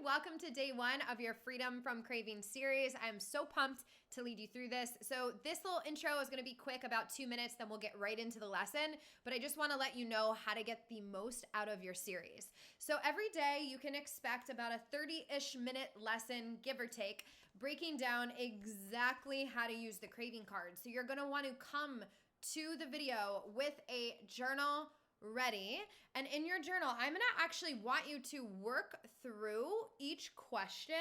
welcome to day one of your Freedom from Craving series. I'm so pumped to lead you through this. So this little intro is gonna be quick, about 2 minutes, then we'll get right into the lesson. But I just wanna let you know how to get the most out of your series. So every day you can expect about a 30-ish minute lesson, give or take, breaking down exactly how to use the craving card. So you're gonna wanna come to the video with a journal ready. And in your journal, I'm gonna actually want you to work through each question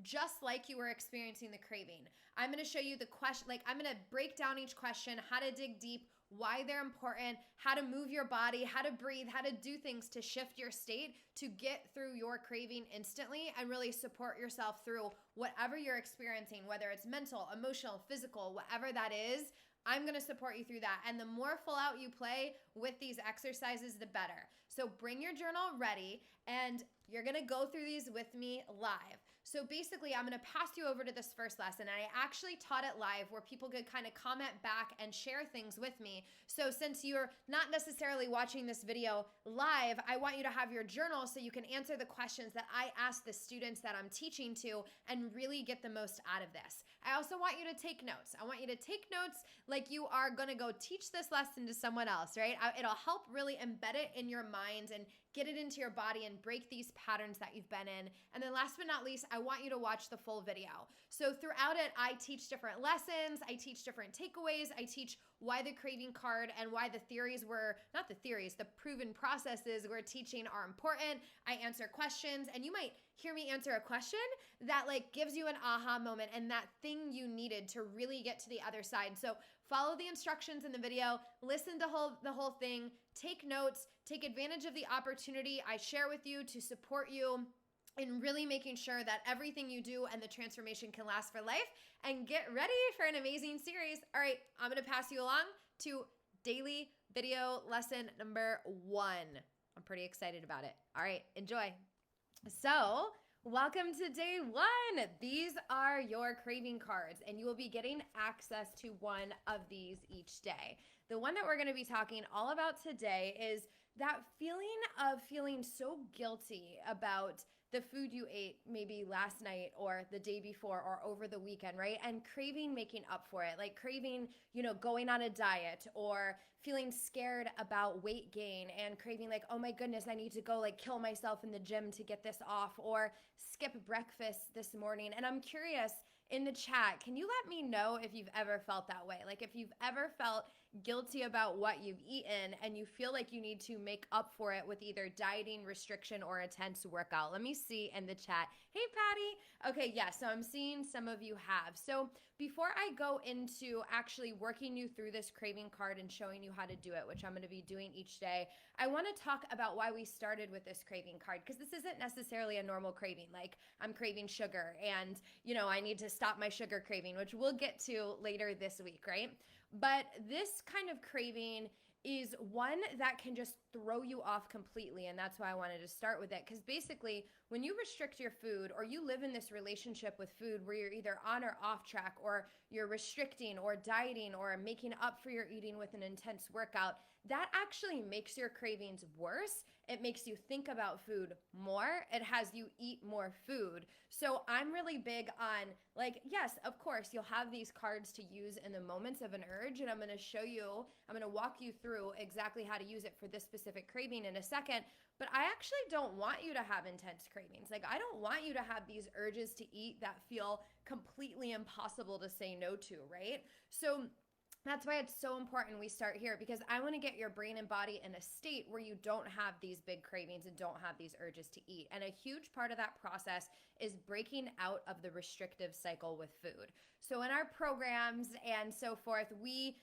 just like you were experiencing the craving. I'm gonna show you the question, I'm gonna break down each question, how to dig deep, why they're important, how to move your body, how to breathe, how to do things to shift your state to get through your craving instantly and really support yourself through whatever you're experiencing, whether it's mental, emotional, physical, whatever that is. I'm gonna support you through that. And the more full out you play with these exercises, the better. So bring your journal ready and you're gonna go through these with me live. So basically, I'm gonna pass you over to this first lesson. And I actually taught it live where people could kind of comment back and share things with me. So since you're not necessarily watching this video live, I want you to have your journal so you can answer the questions that I ask the students that I'm teaching to and really get the most out of this. I also want you to take notes. I want you to take notes like you are gonna go teach this lesson to someone else, right? It'll help really embed it in your mind and get it into your body and break these patterns that you've been in. And then last but not least, I want you to watch the full video. So throughout it, I teach different lessons, I teach different takeaways, I teach why the craving card and why the theories the proven processes we're teaching are important. I answer questions, and you might hear me answer a question that gives you an aha moment and that thing you needed to really get to the other side. So follow the instructions in the video, listen to the whole thing, take notes, take advantage of the opportunity I share with you to support you in really making sure that everything you do and the transformation can last for life, and get ready for an amazing series. All right, I'm gonna pass you along to daily video lesson number 1. I'm pretty excited about it. All right, enjoy. So, welcome to day 1. These are your craving cards, and you will be getting access to one of these each day. The one that we're going to be talking all about today is that feeling of feeling so guilty about the food you ate maybe last night or the day before or over the weekend, right? And craving making up for it, like craving, going on a diet, or feeling scared about weight gain and craving oh my goodness, I need to go kill myself in the gym to get this off, or skip breakfast this morning. And I'm curious, in the chat, can you let me know if you've ever felt that way? If you've ever felt guilty about what you've eaten and you feel like you need to make up for it with either dieting, restriction, or intense workout. Let me see in the chat. Hey, Patty. Okay, yeah, so I'm seeing some of you have. So before I go into actually working you through this craving card and showing you how to do it, which I'm going to be doing each day, I want to talk about why we started with this craving card, because this isn't necessarily a normal craving. I'm craving sugar and, I need to stop my sugar craving, which we'll get to later this week, right? But this kind of craving is one that can just throw you off completely. And that's why I wanted to start with it. Because basically, when you restrict your food, or you live in this relationship with food where you're either on or off track, or you're restricting or dieting or making up for your eating with an intense workout, that actually makes your cravings worse. It makes you think about food more. It has you eat more food. So I'm really big on yes, of course, you'll have these cards to use in the moments of an urge. And I'm going to walk you through exactly how to use it for this specific craving in a second. But I actually don't want you to have intense cravings. I don't want you to have these urges to eat that feel completely impossible to say no to, right? So that's why it's so important we start here, because I want to get your brain and body in a state where you don't have these big cravings and don't have these urges to eat. And a huge part of that process is breaking out of the restrictive cycle with food. So in our programs and so forth, we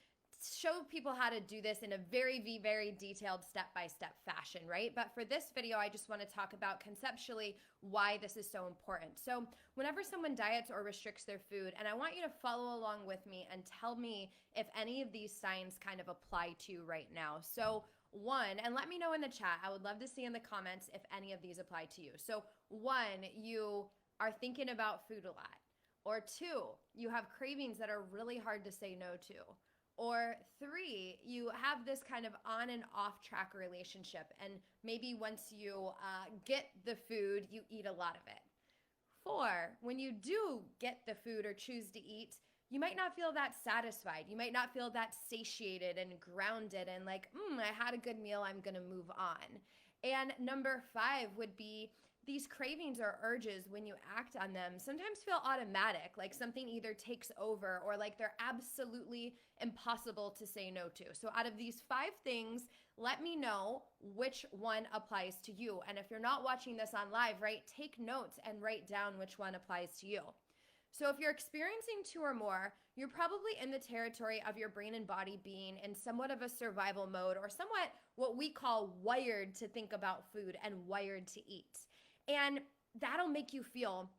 show people how to do this in a very, very detailed step-by-step fashion, right? But for this video, I just want to talk about conceptually why this is so important. So whenever someone diets or restricts their food, and I want you to follow along with me and tell me if any of these signs kind of apply to you right now. So 1, and let me know in the chat, I would love to see in the comments if any of these apply to you. So 1, you are thinking about food a lot. Or 2, you have cravings that are really hard to say no to. Or 3, you have this kind of on and off track relationship, and maybe once you get the food, you eat a lot of it. 4, when you do get the food or choose to eat, you might not feel that satisfied. You might not feel that satiated and grounded and like, I had a good meal, I'm gonna move on. And number 5 would be these cravings or urges, when you act on them, sometimes feel automatic, like something either takes over or like they're absolutely impossible to say no to. So out of these 5 things, let me know which one applies to you. And if you're not watching this on live, right, take notes and write down which one applies to you. So if you're experiencing 2 or more, you're probably in the territory of your brain and body being in somewhat of a survival mode, or somewhat what we call wired to think about food and wired to eat. And that'll make you feel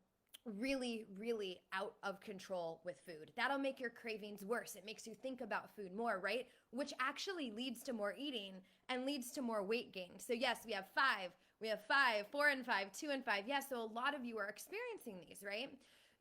really, really out of control with food. That'll make your cravings worse. It makes you think about food more, right? Which actually leads to more eating and leads to more weight gain. So yes, we have 5, 4 and 5, 2 and 5. Yes, so a lot of you are experiencing these, right?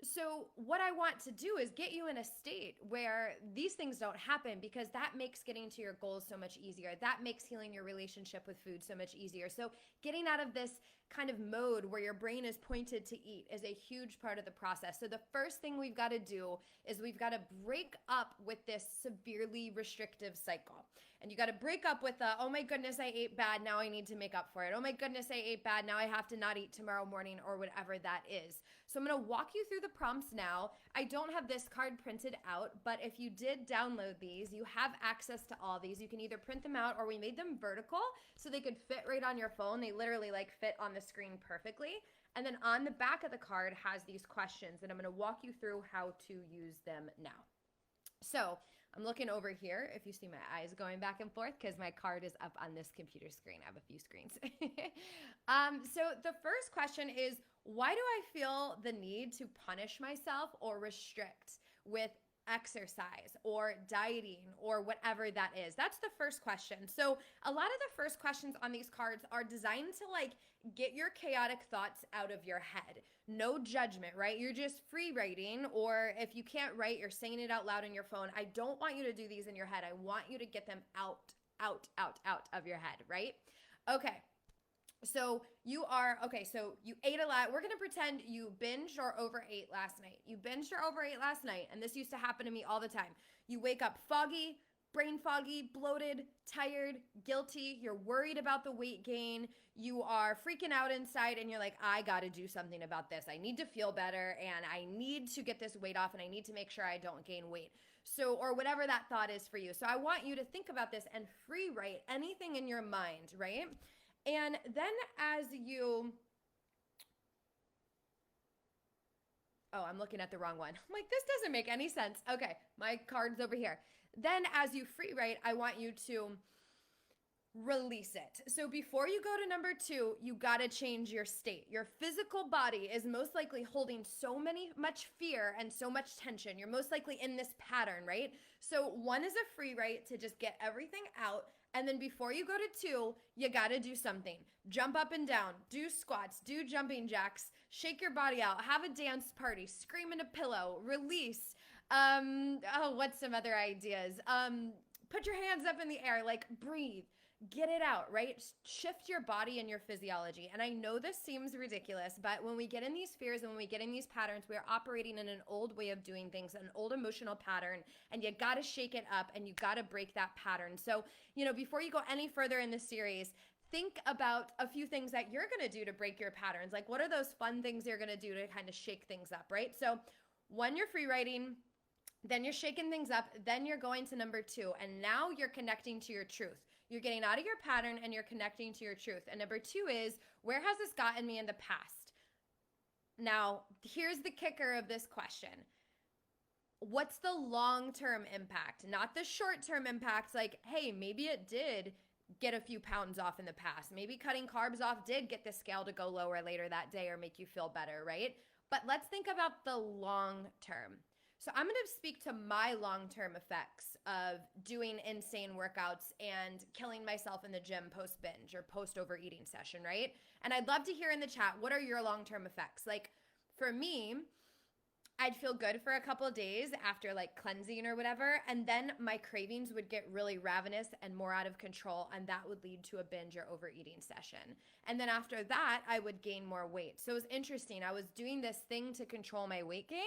So what I want to do is get you in a state where these things don't happen, because that makes getting to your goals so much easier. That makes healing your relationship with food so much easier. So getting out of this kind of mode where your brain is pointed to eat is a huge part of the process. So the first thing we've got to do is we've got to break up with this severely restrictive cycle. And you got to break up with the, oh my goodness, I ate bad, now I need to make up for it. Oh my goodness, I ate bad, now I have to not eat tomorrow morning, or whatever that is. So I'm going to walk you through the prompts now. I don't have this card printed out, but if you did download these, you have access to all these. You can either print them out, or we made them vertical so they could fit right on your phone. They literally like fit on the screen perfectly. And then on the back of the card has these questions, and I'm going to walk you through how to use them now. So I'm looking over here, if you see my eyes going back and forth, because my card is up on this computer screen. I have a few screens. So the first question is, why do I feel the need to punish myself or restrict with exercise or dieting or whatever that is? That's the first question. So a lot of the first questions on these cards are designed to like get your chaotic thoughts out of your head. No judgment, right? You're just free writing, or if you can't write, you're saying it out loud on your phone. I don't want you to do these in your head. I want you to get them out of your head, right? Okay. So you ate a lot. We're going to pretend you binged or overate last night. You binged or overate last night, and this used to happen to me all the time. You wake up foggy, brain foggy, bloated, tired, guilty. You're worried about the weight gain. You are freaking out inside, and you're like, I got to do something about this. I need to feel better, and I need to get this weight off, and I need to make sure I don't gain weight. So, or whatever that thought is for you. So I want you to think about this and free write anything in your mind, right? And then as you, I'm looking at the wrong one. I'm like, this doesn't make any sense. Okay, my card's over here. Then as you free write, I want you to release it. So before you go to number 2, you got to change your state. Your physical body is most likely holding much fear and so much tension. You're most likely in this pattern, right? So 1 is a free write to just get everything out. And then before you go to 2, you got to do something. Jump up and down, do squats, do jumping jacks, shake your body out, have a dance party, scream in a pillow, release. What's some other ideas? Put your hands up in the air, like breathe. Get it out, right? Shift your body and your physiology. And I know this seems ridiculous, but when we get in these fears and when we get in these patterns, we are operating in an old way of doing things, an old emotional pattern, and you got to shake it up and you got to break that pattern. So, before you go any further in this series, think about a few things that you're going to do to break your patterns. Like, what are those fun things you're going to do to kind of shake things up, right? So 1, you're free writing, then you're shaking things up, then you're going to number 2, and now you're connecting to your truth. You're getting out of your pattern and you're connecting to your truth. And number 2 is, where has this gotten me in the past? Now, here's the kicker of this question. What's the long-term impact? Not the short-term impact, like, hey, maybe it did get a few pounds off in the past. Maybe cutting carbs off did get the scale to go lower later that day or make you feel better, right? But let's think about the long term. So I'm going to speak to my long-term effects of doing insane workouts and killing myself in the gym post-binge or post-overeating session, right? And I'd love to hear in the chat, what are your long-term effects? Like for me, I'd feel good for a couple of days after like cleansing or whatever, and then my cravings would get really ravenous and more out of control, and that would lead to a binge or overeating session. And then after that, I would gain more weight. So it was interesting. I was doing this thing to control my weight gain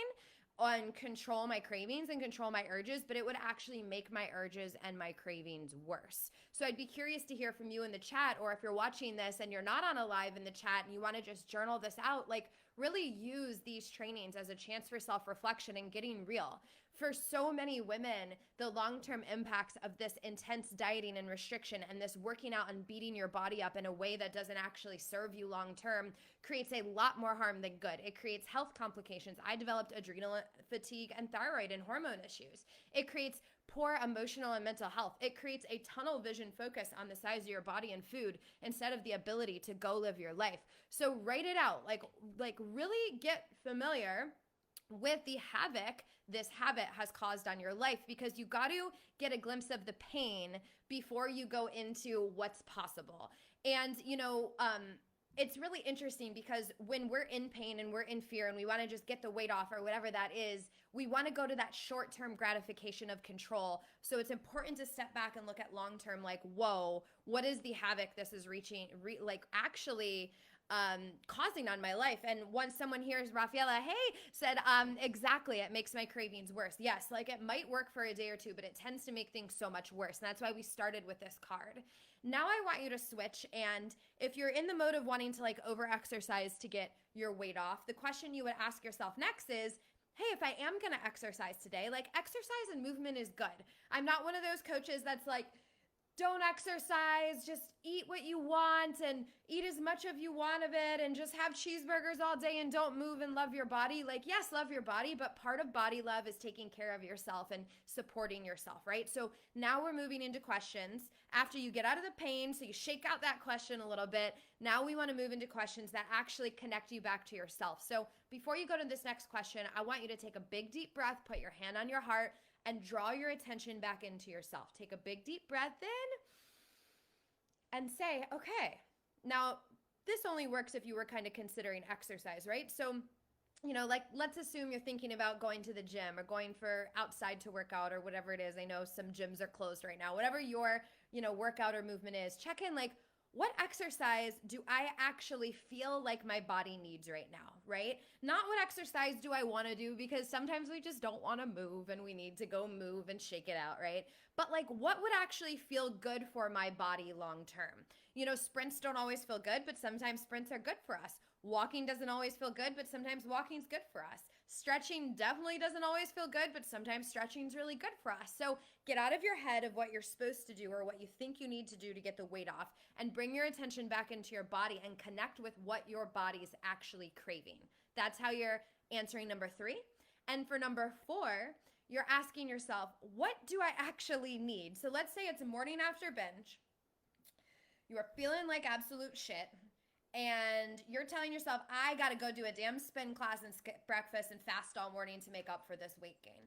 and control my cravings and control my urges, but it would actually make my urges and my cravings worse. So I'd be curious to hear from you in the chat, or if you're watching this and you're not on a live in the chat and you want to just journal this out, like really use these trainings as a chance for self-reflection and getting real. For so many women, the long-term impacts of this intense dieting and restriction and this working out and beating your body up in a way that doesn't actually serve you long-term creates a lot more harm than good. It creates health complications. I developed adrenal fatigue and thyroid and hormone issues. It creates poor emotional and mental health. It creates a tunnel vision focus on the size of your body and food instead of the ability to go live your life. So write it out, like really get familiar with the havoc this habit has caused on your life, because you got to get a glimpse of the pain before you go into what's possible. And, it's really interesting because when we're in pain and we're in fear and we want to just get the weight off or whatever that is, we want to go to that short-term gratification of control. So it's important to step back and look at long-term, like, whoa, what is the havoc this is actually causing on my life? And once someone hears Rafaela, said, exactly, it makes my cravings worse. Yes, like it might work for a day or two, but it tends to make things so much worse. And that's why we started with this card. Now I want you to switch. And if you're in the mode of wanting to like over-exercise to get your weight off, the question you would ask yourself next is, hey, if I am going to exercise today, like exercise and movement is good. I'm not one of those coaches that's like, don't exercise, just eat what you want and eat as much of you want of it and just have cheeseburgers all day and don't move and love your body. Like, yes, love your body, but part of body love is taking care of yourself and supporting yourself, right? So now we're moving into questions. After you get out of the pain, so you shake out that question a little bit, now we want to move into questions that actually connect you back to yourself. So before you go to this next question, I want you to take a big deep breath, put your hand on your heart, and draw your attention back into yourself. Take a big deep breath in and say, okay, now this only works if you were kind of considering exercise, right? So, like let's assume you're thinking about going to the gym or going for outside to work out or whatever it is. I know some gyms are closed right now. Whatever your, workout or movement is, check in like, what exercise do I actually feel like my body needs right now, right? Not what exercise do I want to do, because sometimes we just don't want to move and we need to go move and shake it out, right? But like, what would actually feel good for my body long term? Sprints don't always feel good, but sometimes sprints are good for us. Walking doesn't always feel good, but sometimes walking's good for us. Stretching definitely doesn't always feel good, but sometimes stretching's really good for us. So get out of your head of what you're supposed to do or what you think you need to do to get the weight off, and bring your attention back into your body and connect with what your body's actually craving. That's how you're answering number 3. And for number 4, you're asking yourself, what do I actually need? So let's say it's a morning after binge. You are feeling like absolute shit. And you're telling yourself, I got to go do a damn spin class and skip breakfast and fast all morning to make up for this weight gain.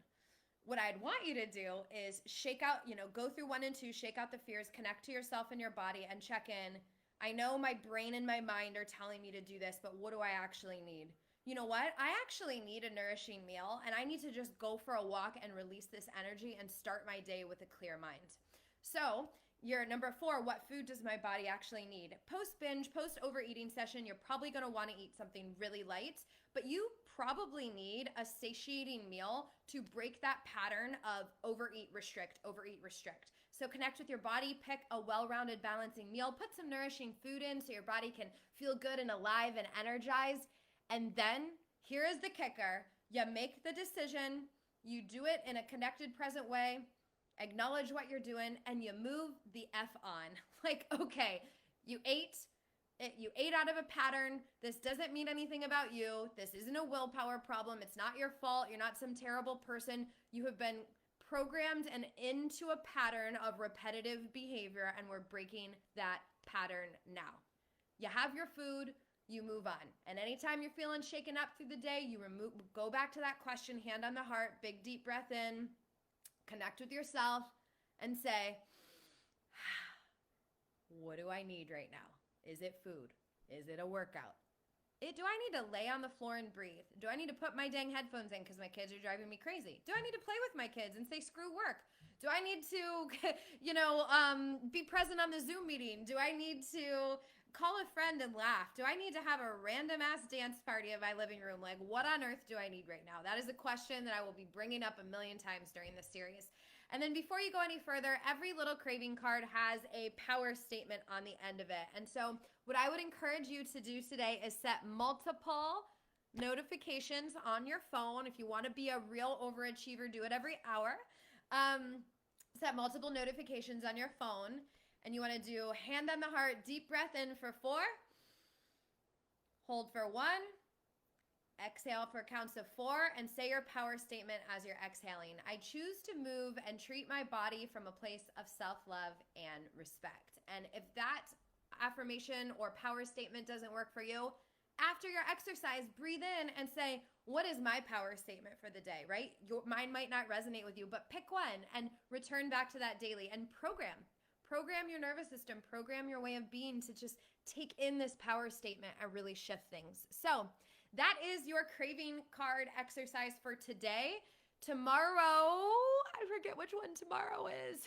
What I'd want you to do is shake out, go through 1 and 2, shake out the fears, connect to yourself and your body, and check in. I know my brain and my mind are telling me to do this, but what do I actually need? You know what? I actually need a nourishing meal, and I need to just go for a walk and release this energy and start my day with a clear mind. So your number 4, what food does my body actually need? Post-binge, post-overeating session, you're probably going to want to eat something really light, but you probably need a satiating meal to break that pattern of overeat, restrict, overeat, restrict. So connect with your body, pick a well-rounded, balancing meal, put some nourishing food in so your body can feel good and alive and energized. And then here is the kicker. You make the decision, you do it in a connected, present way, acknowledge what you're doing, and you move the F on. Like, okay, you ate out of a pattern. This doesn't mean anything about you. This isn't a willpower problem. It's not your fault. You're not some terrible person. You have been programmed and into a pattern of repetitive behavior, and we're breaking that pattern now. You have your food, you move on. And anytime you're feeling shaken up through the day, you go back to that question, hand on the heart, big deep breath in, connect with yourself, and say, what do I need right now? Is it food? Is it a workout? Do I need to lay on the floor and breathe? Do I need to put my dang headphones in because my kids are driving me crazy? Do I need to play with my kids and say screw work? Do I need to, be present on the Zoom meeting? Do I need to call a friend and laugh? Do I need to have a random ass dance party in my living room? Like, what on earth do I need right now? That is a question that I will be bringing up a million times during this series. And then before you go any further, every little craving card has a power statement on the end of it. And so what I would encourage you to do today is set multiple notifications on your phone. If you want to be a real overachiever, do it every hour. Set multiple notifications on your phone. And you want to do hand on the heart, deep breath in for 4. Hold for 1. Exhale for counts of 4 and say your power statement as you're exhaling. I choose to move and treat my body from a place of self-love and respect. And if that affirmation or power statement doesn't work for you, after your exercise, breathe in and say, what is my power statement for the day, right? Mine might not resonate with you, but pick one and return back to that daily and program your nervous system, program your way of being to just take in this power statement and really shift things. So that is your craving card exercise for today. Tomorrow, I forget which one tomorrow is.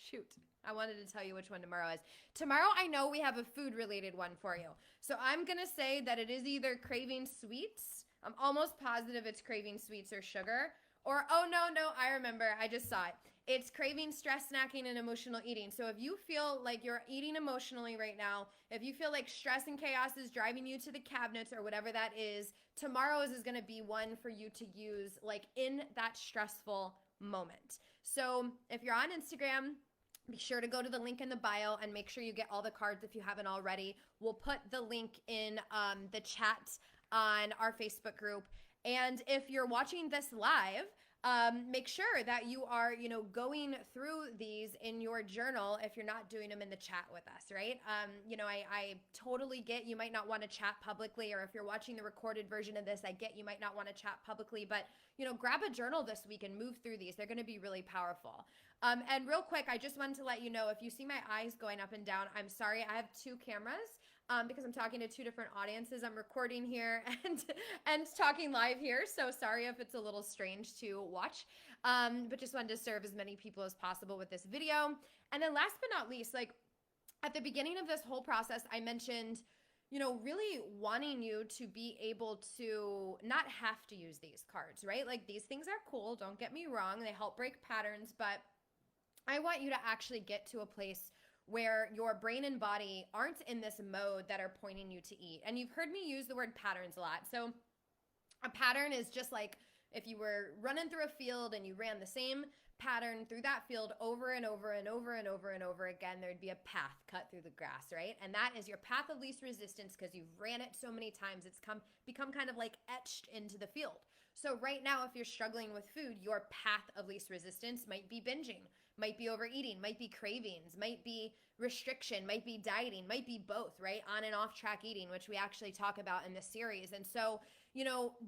Shoot, I wanted to tell you which one tomorrow is. Tomorrow, I know we have a food-related one for you. So I'm going to say that it is either craving sweets. I'm almost positive it's craving sweets or sugar. Or, oh, no, I remember. I just saw it. It's craving, stress, snacking, and emotional eating. So if you feel like you're eating emotionally right now, if you feel like stress and chaos is driving you to the cabinets or whatever that is, tomorrow's is going to be one for you to use like in that stressful moment. So if you're on Instagram, be sure to go to the link in the bio and make sure you get all the cards if you haven't already. We'll put the link in the chat on our Facebook group. And if you're watching this live, make sure that you are, going through these in your journal if you're not doing them in the chat with us, right? I totally get you might not want to chat publicly, or if you're watching the recorded version of this, I get you might not want to chat publicly, but, grab a journal this week and move through these. They're going to be really powerful. And real quick, I just wanted to let you know, if you see my eyes going up and down, I'm sorry. I have 2 cameras. Because I'm talking to 2 different audiences. I'm recording here and talking live here. So sorry if it's a little strange to watch, but just wanted to serve as many people as possible with this video. And then last but not least, like at the beginning of this whole process, I mentioned, really wanting you to be able to not have to use these cards, right? Like these things are cool. Don't get me wrong. They help break patterns, but I want you to actually get to a place where your brain and body aren't in this mode that are pointing you to eat. And you've heard me use the word patterns a lot. So a pattern is just like if you were running through a field and you ran the same pattern through that field over and over and over and over and over again, there'd be a path cut through the grass, right? And that is your path of least resistance because you've ran it so many times, it's become kind of like etched into the field. So right now, if you're struggling with food, your path of least resistance might be binging, might be overeating, might be cravings, might be restriction, might be dieting, might be both, right? On and off track eating, which we actually talk about in this series. And so,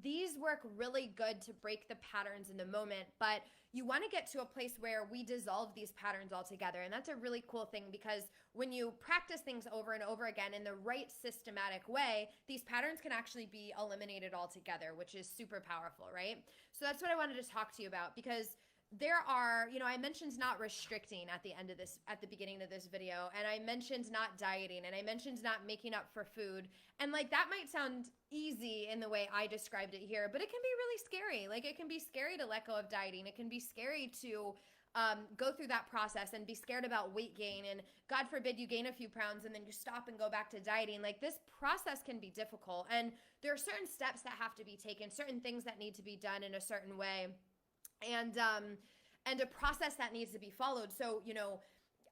these work really good to break the patterns in the moment, but you want to get to a place where we dissolve these patterns altogether. And that's a really cool thing because when you practice things over and over again in the right systematic way, these patterns can actually be eliminated altogether, which is super powerful, right? So that's what I wanted to talk to you about because there are, I mentioned not restricting at the beginning of this video, and I mentioned not dieting, and I mentioned not making up for food. And like that might sound easy in the way I described it here, but it can be really scary. Like it can be scary to let go of dieting. It can be scary to go through that process and be scared about weight gain. And God forbid you gain a few pounds and then you stop and go back to dieting. Like this process can be difficult. And there are certain steps that have to be taken, certain things that need to be done in a certain way. And a process that needs to be followed. So,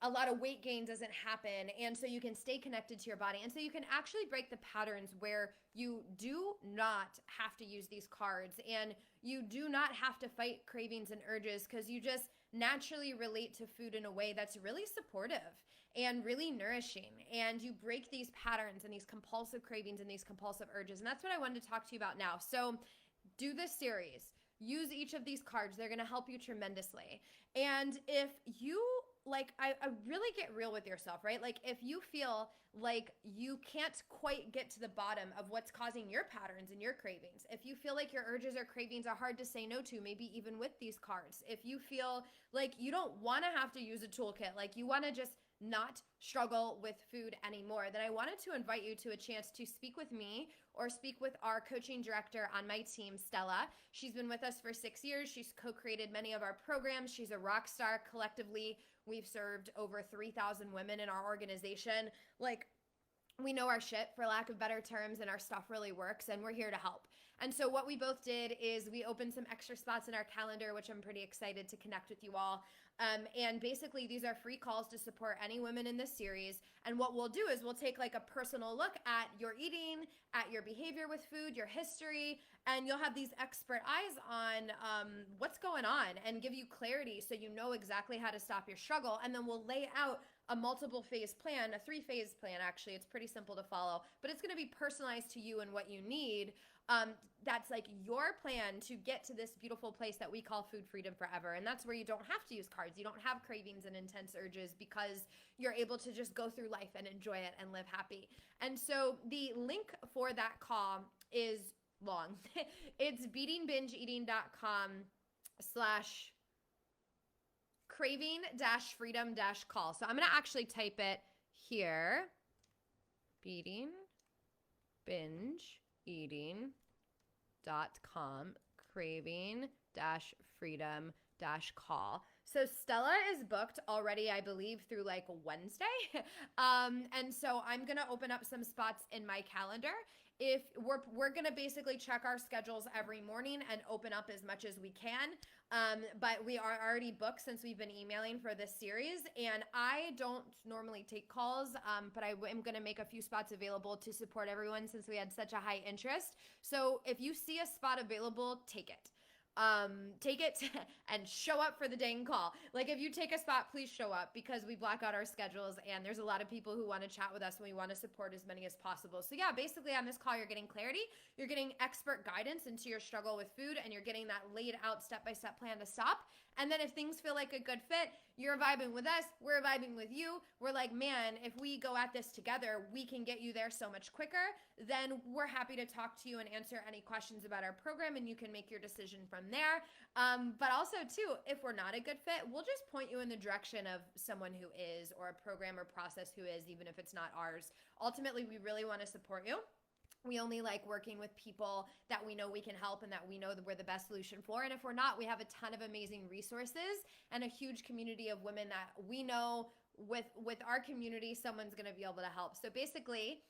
a lot of weight gain doesn't happen. And so you can stay connected to your body. And so you can actually break the patterns where you do not have to use these cards and you do not have to fight cravings and urges because you just naturally relate to food in a way that's really supportive and really nourishing. And you break these patterns and these compulsive cravings and these compulsive urges. And that's what I wanted to talk to you about now. So do this series. Use each of these cards. They're going to help you tremendously. And if you like, I really get real with yourself, right? Like, if you feel like you can't quite get to the bottom of what's causing your patterns and your cravings, if you feel like your urges or cravings are hard to say no to, maybe even with these cards, if you feel like you don't want to have to use a toolkit, like you want to just not struggle with food anymore, then I wanted to invite you to a chance to speak with me or speak with our coaching director on my team, Stella. She's been with us for 6 years. She's co-created many of our programs. She's a rock star. Collectively, we've served over 3,000 women in our organization. Like, we know our shit, for lack of better terms, and our stuff really works, and we're here to help. And so what we both did is we opened some extra spots in our calendar, which I'm pretty excited to connect with you all. And basically, these are free calls to support any women in this series. And what we'll do is we'll take like a personal look at your eating, at your behavior with food, your history, and you'll have these expert eyes on what's going on and give you clarity so you know exactly how to stop your struggle. And then we'll lay out a multiple phase plan, a 3-phase plan actually. It's pretty simple to follow, but it's going to be personalized to you and what you need. That's like your plan to get to this beautiful place that we call food freedom forever. And that's where you don't have to use cards. You don't have cravings and intense urges because you're able to just go through life and enjoy it and live happy. And so the link for that call is long. It's beatingbingeeating.com/craving-freedom-call. So I'm going to actually type it here. beatingbingeeating.com craving-freedom-call. So Stella is booked already, I believe, through like Wednesday. And so I'm going to open up some spots in my calendar. If we're going to basically check our schedules every morning and open up as much as we can. But we are already booked since we've been emailing for this series, and I don't normally take calls, but I am going to make a few spots available to support everyone since we had such a high interest. So if you see a spot available, take it. Take it and show up for the dang call. Like, if you take a spot, please show up, because we block out our schedules and there's a lot of people who want to chat with us and we want to support as many as possible. So yeah, basically on this call, you're getting clarity, you're getting expert guidance into your struggle with food, and you're getting that laid out step-by-step plan to stop. And then if things feel like a good fit, you're vibing with us, we're vibing with you. We're like, man, if we go at this together, we can get you there so much quicker. Then we're happy to talk to you and answer any questions about our program, and you can make your decision from there. But also too, if we're not a good fit, we'll just point you in the direction of someone who is, or a program or process who is, even if it's not ours. Ultimately, we really want to support you. We only like working with people that we know we can help and that we know that we're the best solution for. And if we're not, we have a ton of amazing resources and a huge community of women that we know with our community, someone's going to be able to help. So basically,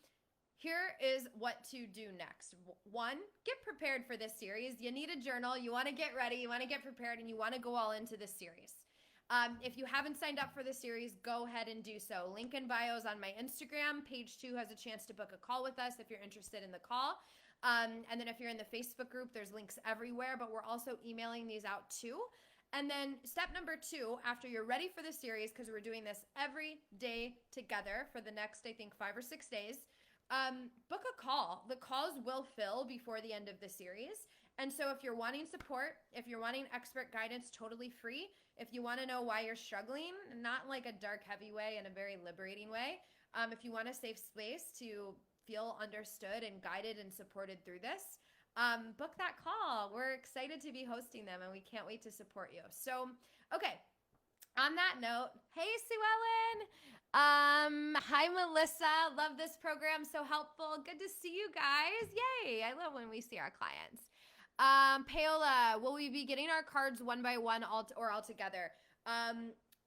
here is what to do next. 1, get prepared for this series. You need a journal. You want to get ready. You want to get prepared, and you want to go all into this series. If you haven't signed up for the series, go ahead and do so. Link in bio is on my Instagram. Page 2 has a chance to book a call with us if you're interested in the call. And then if you're in the Facebook group, there's links everywhere, but we're also emailing these out too. And then step number 2, after you're ready for the series, because we're doing this every day together for the next, I think, 5 or 6 days, book a call. The calls will fill before the end of the series. And so if you're wanting support, if you're wanting expert guidance, totally free. If you want to know why you're struggling, not in like a dark, heavy way, in a very liberating way. If you want a safe space to feel understood and guided and supported through this, book that call. We're excited to be hosting them, and we can't wait to support you. So, okay. On that note, hey, Sue Ellen. Hi, Melissa. Love this program. So helpful. Good to see you guys. Yay. I love when we see our clients. Paola, will we be getting our cards one by one or all together?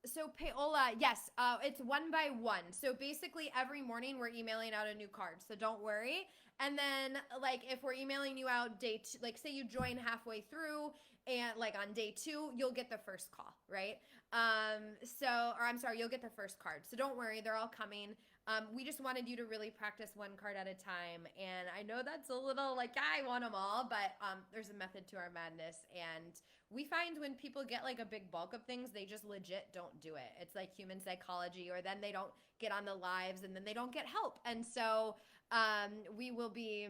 So Paola, yes, it's one by one. So basically every morning we're emailing out a new card. So don't worry. And then like if we're emailing you out day 2, like say you join halfway through and like on day 2, you'll get the first call, right? You'll get the first card. So don't worry, they're all coming. We just wanted you to really practice one card at a time. And I know that's a little like, I want them all, but there's a method to our madness. And we find when people get like a big bulk of things, they just legit don't do it. It's like human psychology, or then they don't get on the lives and then they don't get help. And so we will be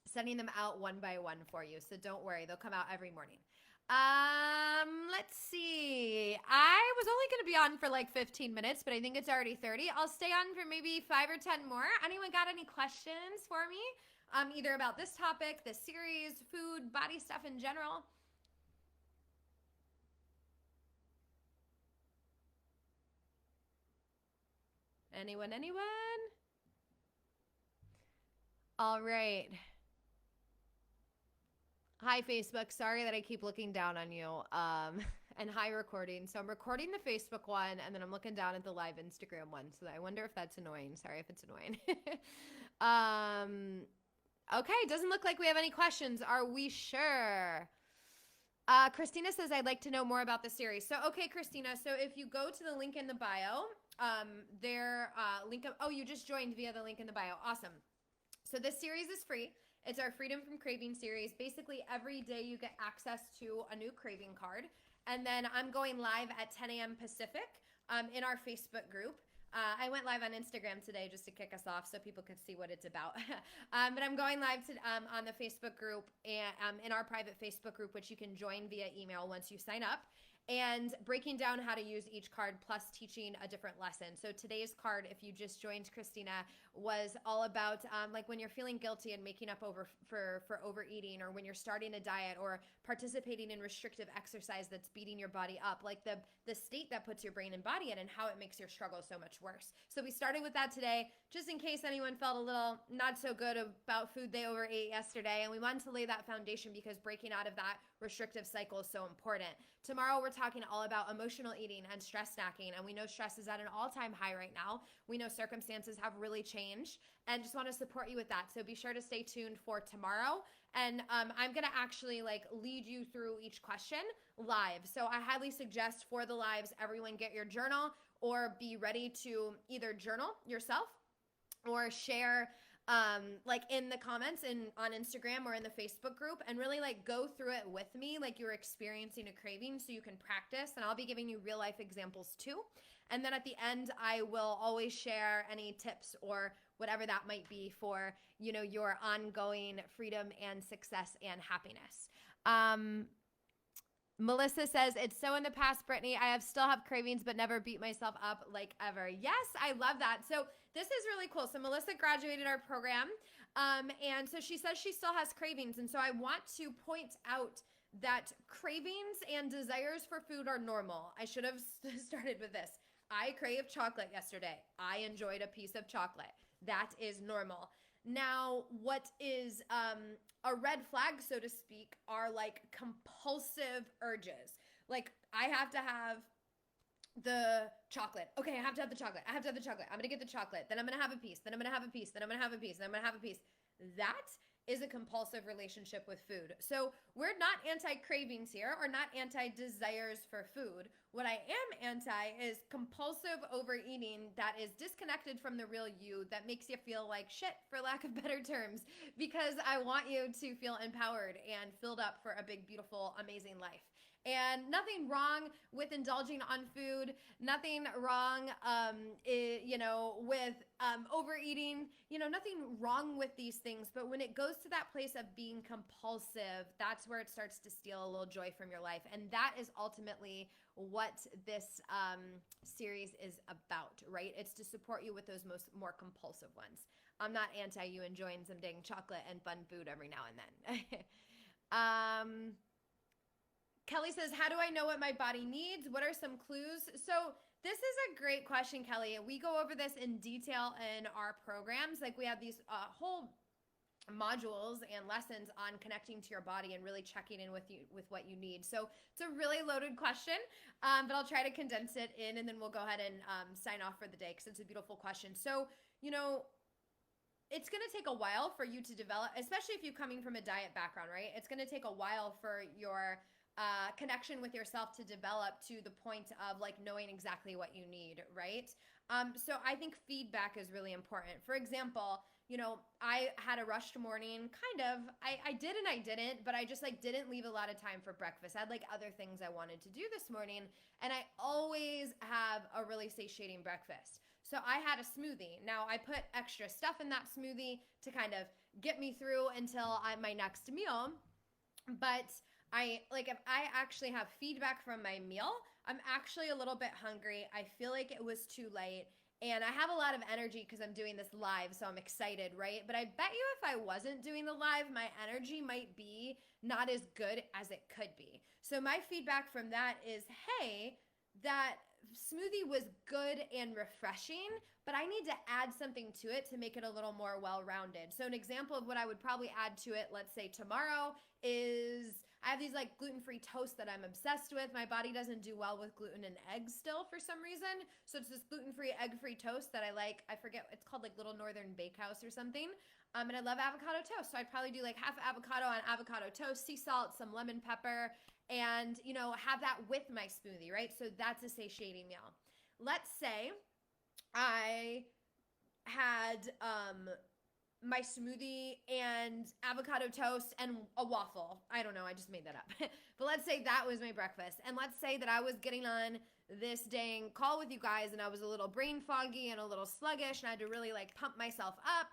sending them out one by one for you. So don't worry, they'll come out every morning. Let's see. I was only going to be on for like 15 minutes, but I think it's already 30. I'll stay on for maybe 5 or 10 more. Anyone got any questions for me? Either about this topic, this series, food, body stuff in general. Anyone? All right. Hi, Facebook. Sorry that I keep looking down on you. And hi, recording. So I'm recording the Facebook one, and then I'm looking down at the live Instagram one. So I wonder if that's annoying. Sorry if it's annoying. Okay, doesn't look like we have any questions. Are we sure? Christina says, I'd like to know more about the series. So, okay, Christina. So if you go to the link in the bio, you just joined via the link in the bio. Awesome. So this series is free. It's our Freedom from Craving series. Basically, every day you get access to a new craving card. And then I'm going live at 10 a.m. Pacific in our Facebook group. I went live on Instagram today just to kick us off so people could see what it's about. But I'm going live on the Facebook group and in our private Facebook group, which you can join via email once you sign up, and breaking down how to use each card plus teaching a different lesson. So today's card, if you just joined, Christina, was all about like when you're feeling guilty and making up for overeating, or when you're starting a diet or participating in restrictive exercise that's beating your body up, like the state that puts your brain and body in and how it makes your struggle so much worse. So we started with that today, just in case anyone felt a little not so good about food they overate yesterday. And we wanted to lay that foundation because breaking out of that restrictive cycle is so important. Tomorrow, we're talking all about emotional eating and stress snacking. And we know stress is at an all-time high right now. We know circumstances have really changed, and just want to support you with that. So be sure to stay tuned for tomorrow. And I'm going to actually lead you through each question live. So I highly suggest for the lives, everyone get your journal or be ready to either journal yourself or share in the comments on Instagram or in the Facebook group, and really go through it with me like you're experiencing a craving, so you can practice. And I'll be giving you real life examples too. And then at the end, I will always share any tips or whatever that might be for, your ongoing freedom and success and happiness. Melissa says, it's so in the past, Brittany. I still have cravings, but never beat myself up like ever. Yes, I love that. So this is really cool. So Melissa graduated our program. And so she says she still has cravings. And so I want to point out that cravings and desires for food are normal. I should have started with this. I craved chocolate yesterday. I enjoyed a piece of chocolate. That is normal. Now, what is a red flag, so to speak, are compulsive urges. I have to have the chocolate. Okay, I have to have the chocolate. I have to have the chocolate. I'm going to get the chocolate. Then I'm going to have a piece. Then I'm going to have a piece. Then I'm going to have a piece. Then I'm going to have a piece. That is a compulsive relationship with food. So we're not anti-cravings here, or not anti-desires for food. What I am anti is compulsive overeating that is disconnected from the real you, that makes you feel like shit, for lack of better terms, because I want you to feel empowered and filled up for a big, beautiful, amazing life. And nothing wrong with indulging on food, nothing wrong, with overeating, nothing wrong with these things. But when it goes to that place of being compulsive, that's where it starts to steal a little joy from your life. And that is ultimately what this series is about, right? It's to support you with those more compulsive ones. I'm not anti you enjoying some dang chocolate and fun food every now and then. Kelly says, how do I know what my body needs? What are some clues? So this is a great question, Kelly. We go over this in detail in our programs. We have these whole modules and lessons on connecting to your body and really checking in with what you need. So it's a really loaded question, but I'll try to condense it in, and then we'll go ahead and sign off for the day because it's a beautiful question. So, it's going to take a while for you to develop, especially if you're coming from a diet background, right? It's going to take a while for your connection with yourself to develop to the point of knowing exactly what you need, right? So I think feedback is really important. For example, I had a rushed morning, kind of. I did and I didn't, but I just didn't leave a lot of time for breakfast. I had other things I wanted to do this morning, and I always have a really satiating breakfast. So I had a smoothie. Now I put extra stuff in that smoothie to kind of get me through until my next meal, but if I actually have feedback from my meal, I'm actually a little bit hungry. I feel like it was too late. And I have a lot of energy because I'm doing this live, so I'm excited, right? But I bet you if I wasn't doing the live, my energy might be not as good as it could be. So my feedback from that is, hey, that smoothie was good and refreshing, but I need to add something to it to make it a little more well-rounded. So an example of what I would probably add to it, let's say tomorrow, is I have these like gluten-free toasts that I'm obsessed with. My body doesn't do well with gluten and eggs still for some reason. So it's this gluten-free, egg-free toast that I like. I forget, it's called like Little Northern Bakehouse or something. And I love avocado toast. So I'd probably do like half avocado on avocado toast, sea salt, some lemon pepper, and, you know, have that with my smoothie, right? So that's a satiating meal. Let's say I had my smoothie and avocado toast and a waffle. I don't know, I just made that up. But let's say that was my breakfast. And let's say that I was getting on this dang call with you guys and I was a little brain foggy and a little sluggish and I had to really like pump myself up.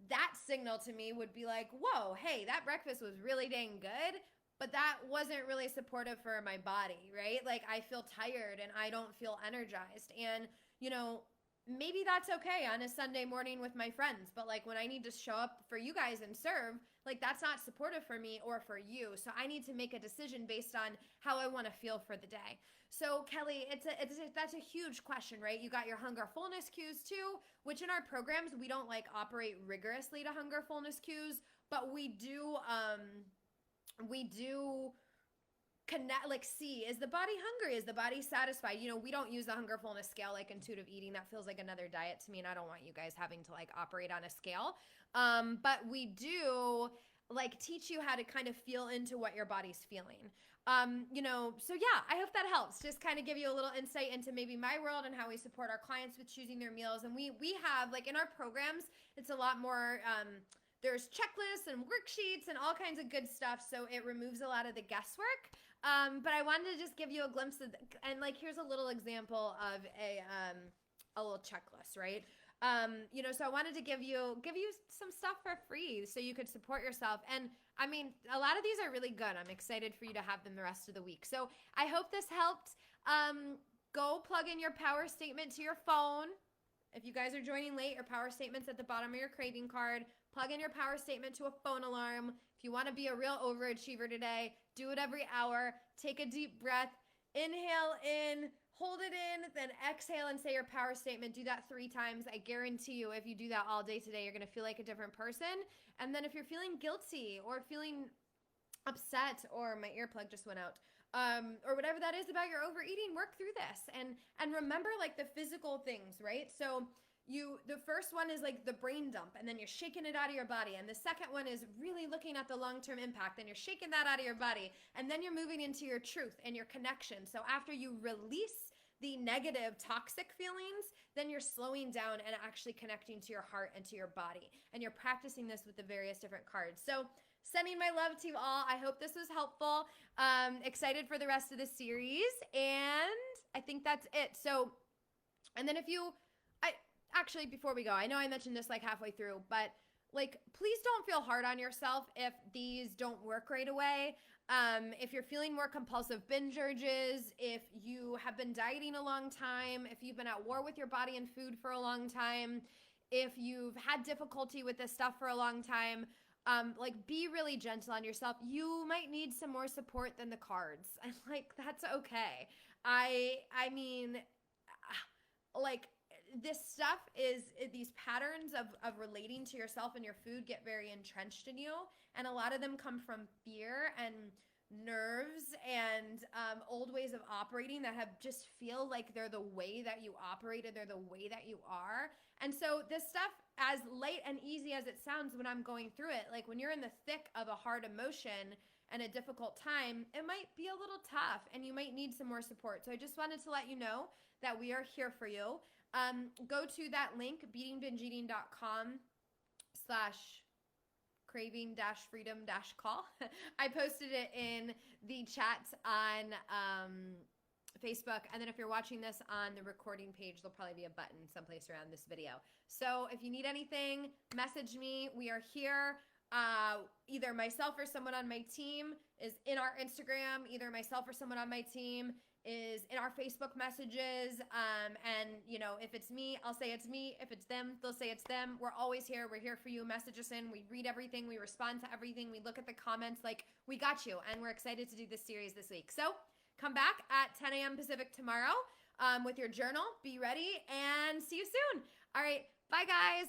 That signal to me would be like, whoa, hey, that breakfast was really dang good, but that wasn't really supportive for my body, right? Like I feel tired and I don't feel energized. And, you know, maybe that's okay on a Sunday morning with my friends, but like when I need to show up for you guys and serve, like that's not supportive for me or for you. So I need to make a decision based on how I want to feel for the day. So Kelly, that's a huge question, right? You got your hunger fullness cues too, which in our programs, we don't like operate rigorously to hunger fullness cues, but we do connect, like see, is the body hungry? Is the body satisfied? You know, we don't use the hunger fullness scale like intuitive eating. That feels like another diet to me, and I don't want you guys having to like operate on a scale. But we do like teach you how to kind of feel into what your body's feeling. You know, so yeah, I hope that helps. Just kind of give you a little insight into maybe my world and how we support our clients with choosing their meals. And we have like in our programs, it's a lot more, there's checklists and worksheets and all kinds of good stuff. So it removes a lot of the guesswork. But I wanted to just give you a glimpse of, and like, here's a little example of a little checklist, right? You know, so I wanted to give you some stuff for free so you could support yourself. And I mean, a lot of these are really good. I'm excited for you to have them the rest of the week. So I hope this helped. Go plug in your power statement to your phone. If you guys are joining late, your power statement's at the bottom of your craving card. Plug in your power statement to a phone alarm. If you want to be a real overachiever today, do it every hour. Take a deep breath. Inhale in, hold it in, then exhale and say your power statement. Do that 3 times. I guarantee you if you do that all day today, you're going to feel like a different person. And then if you're feeling guilty or feeling upset, or my earplug just went out, or whatever that is about your overeating, work through this. And remember like the physical things, right? So the first one is like the brain dump, and then you're shaking it out of your body. And the second one is really looking at the long-term impact, and you're shaking that out of your body. And then you're moving into your truth and your connection. So after you release the negative toxic feelings, then you're slowing down and actually connecting to your heart and to your body. And you're practicing this with the various different cards. So sending my love to you all. I hope this was helpful. Excited for the rest of the series. And I think that's it. So, and then actually, before we go, I know I mentioned this like halfway through, but like, please don't feel hard on yourself if these don't work right away. If you're feeling more compulsive binge urges, if you have been dieting a long time, if you've been at war with your body and food for a long time, if you've had difficulty with this stuff for a long time, like be really gentle on yourself. You might need some more support than the cards. And like, that's okay. I mean, like, this stuff is these patterns of relating to yourself and your food get very entrenched in you. And a lot of them come from fear and nerves and old ways of operating that have just feel like they're the way that you operate, and they're the way that you are. And so this stuff, as light and easy as it sounds when I'm going through it, like when you're in the thick of a hard emotion and a difficult time, it might be a little tough and you might need some more support. So I just wanted to let you know that we are here for you. Go to that link, beatingbingeeating.com/craving-freedom-call. I posted it in the chat on Facebook. And then if you're watching this on the recording page, there'll probably be a button someplace around this video. So if you need anything, message me. We are here. Either myself or someone on my team is in our Instagram. Either myself or someone on my team is in our Facebook messages. And, you know, if it's me, I'll say it's me. If it's them, they'll say it's them. We're always here. We're here for you. Message us in. We read everything. We respond to everything. We look at the comments. Like, we got you. And we're excited to do this series this week. So come back at 10 a.m. Pacific tomorrow with your journal. Be ready and see you soon. All right. Bye, guys.